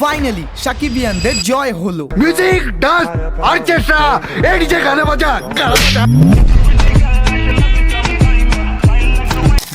Finally সাকিবিয়ানদের জয় হলো। Music dance orchestra এই যে গানে বাজা।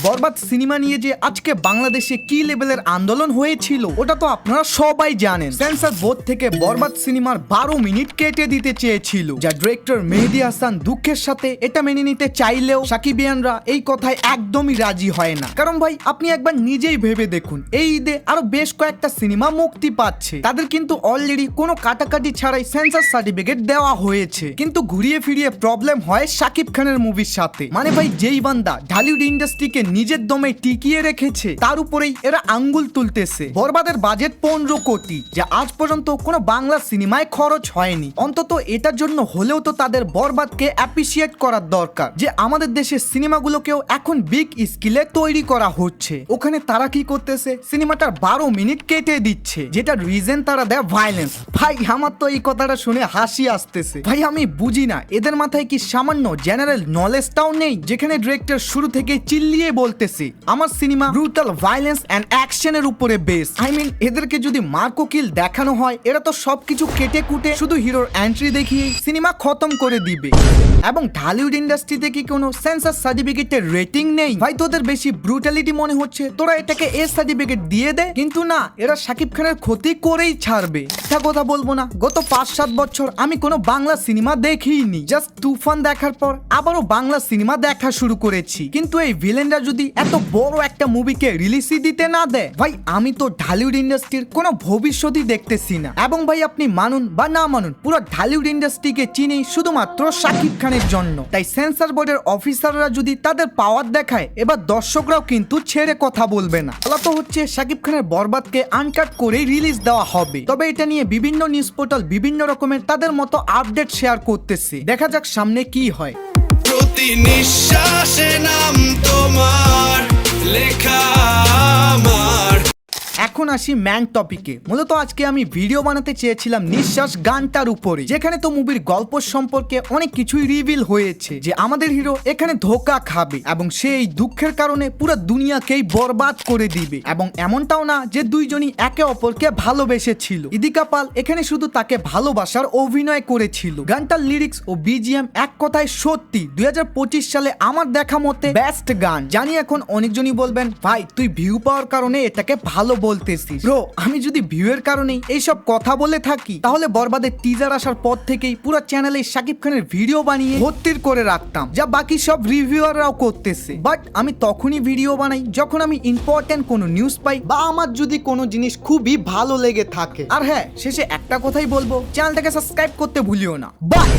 বরবাদ সিনেমা নিয়ে যে আজকে বাংলাদেশে কি লেভেলের আন্দোলন হয়েছিল ওটা তো আপনারা সবাই জানেন। সেন্সর বোর্ড থেকে বরবাদ সিনেমার 12 মিনিট কেটে দিতে চেয়েছিল, যা ডিরেক্টর মেহেদী হাসান দুঃখের সাথে এটা মেনে নিতে চাইলেও সাকিবিয়ানরা এই কথায় একদমই রাজি হয় না। কারণ ভাই আপনি একবার নিজেই ভেবে দেখুন, এই ঈদে আরো বেশ কয়েকটা সিনেমা মুক্তি পাচ্ছে, তাদের কিন্তু অলরেডি কোনো কাটাকাটি ছাড়াই সেন্সর সার্টিফিকেট দেওয়া হয়েছে, কিন্তু ঘুরিয়ে ফিরিয়ে প্রবলেম হয় শাকিব খানের মুভির সাথে। মানে ভাই যেই বান্দা ঢালিউড ইন্ডাস্ট্রিকে নিজের দমে টিকিয়ে রেখেছে তার উপরেই এরা আঙ্গুল তুলতেছে। বরবাদের বাজেট 15 কোটি, যা আজ পর্যন্ত কোনো বাংলা সিনেমায় খরচ হয়নি। অন্তত এটার জন্য হলেও তো তাদের বরবাদকে অ্যাপ্রিসিয়েট করার দরকার, যে আমাদের দেশের সিনেমাগুলোকেও এখন বিগ স্কেলে তৈরি করা হচ্ছে। ওখানে তারা কি করতেছে, সিনেমাটার 12 মিনিট কেটে দিচ্ছে, যেটা রিজন তারা দেয় ভায়োলেন্স। ভাই আমার তো এই কথাটা শুনে হাসি আসতেছে। ভাই আমি বুঝি না এদের মাথায় কি সামান্য জেনারেল নলেজটাও নেই, যেখানে ডিরেক্টর শুরু থেকে চিল্লিয়ে বলতেছে আমার সিনেমা ব্রুটাল ভায়োলেন্স এন্ড অ্যাকশনের উপরে বেস। আই মিন এদেরকে যদি মার্কো কিল দেখানো হয় এরা তো সবকিছু কেটে কুটে শুধু হিরোর এন্ট্রি দেখিয়ে সিনেমা খতম করে দিবে। এবং ঢালিউড ইন্ডাস্ট্রিতে কি কোনো সেন্সর সার্টিফিকেটের রেটিং নেই? ভাই তোদের বেশি ব্রুটালিটি মনে হচ্ছে, তোরা এটাকে এ সার্টিফিকেট দিয়ে দে। কিন্তু না, এরা শাকিব খানের ক্ষতি করেই ছাড়বে। একটা কথা বলবো না, গত 5-7 বছর আমি কোনো বাংলা সিনেমা দেখিনি। জাস্ট তুফান দেখার পর আবারও বাংলা সিনেমা দেখা শুরু করেছি, কিন্তু এই ভিলেনরা যদি এত বড় একটা মুভিকে রিলিজই দিতে না দেয়, ভাই আমি তো ঢালিউড ইন্ডাস্ট্রির কোনো ভবিষ্যৎই দেখতেছি না। এবং ভাই আপনি মানুন বা না মানুন, পুরো ঢালিউড ইন্ডাস্ট্রিকে চিনি শুধুমাত্র শাকিব খানের জন্য। তাই সেন্সর বোর্ডের অফিসাররা যদি তাদের পাওয়ার দেখায়, এবার দর্শকরাও কিন্তু ছেড়ে কথা বলবে না। বলা তো হচ্ছে শাকিব খানের বরবাদকে আনকাট করেই রিলিজ দেওয়া হবে। তবে এটা নিয়ে বিভিন্ন নিউজ পোর্টাল বিভিন্ন রকমের তাদের মতো আপডেট শেয়ার করতেছে। দেখা যাক সামনে কি হয়। প্রতি নিঃশ্বাসে নাম তোমার লেখা আমার। এখন আসি ম্যান টপিকে। মূলত আজকে আমি ভিডিও বানাতে চেয়েছিলাম নিঃশ্বাস গানটার উপরে, যেখানে তো মুভির গল্প সম্পর্কে অনেক কিছুই রিভিল হয়েছে, যে আমাদের হিরো এখানে ধোকা খাবে এবং সেই দুঃখের কারণে পুরো দুনিয়াকেই বরবাদ করে দিবে। এবং এমনটাও না যে দুইজনই একে অপরকে ভালোবেসেছিল, ইদিকা পাল এখানে শুধু তাকে ভালোবাসার অভিনয় করেছিল। গানটার লিরিক্স ও বিজিএম এক কথায় সত্যি 2025 সালে আমার দেখা মতে বেস্ট গান। জানি এখন অনেকজনই বলবেন ভাই তুই ভিউ পাওয়ার কারণে এটাকে ভালো বলতেছিস। ব্রো আমি যদি ভিউয়ের কারণেই এইসব কথা বলে থাকি, তাহলে বরবাদের টিজার আসার পর থেকেই পুরো চ্যানেলে শাকিব খানের ভিডিও বানিয়ে ভর্তির করে রাখতাম, যা বাকি সব রিভিউয়াররাও করতেছে। বাট আমি তখনই ভিডিও বানাই যখন আমি ইম্পর্টেন্ট কোনো নিউজ পাই বা আমার যদি কোনো জিনিস খুবই ভালো লেগে থাকে। আর হ্যাঁ, শেষে একটা কথাই বলবো, চ্যানেলটাকে সাবস্ক্রাইব করতে ভুলিও না। বাই।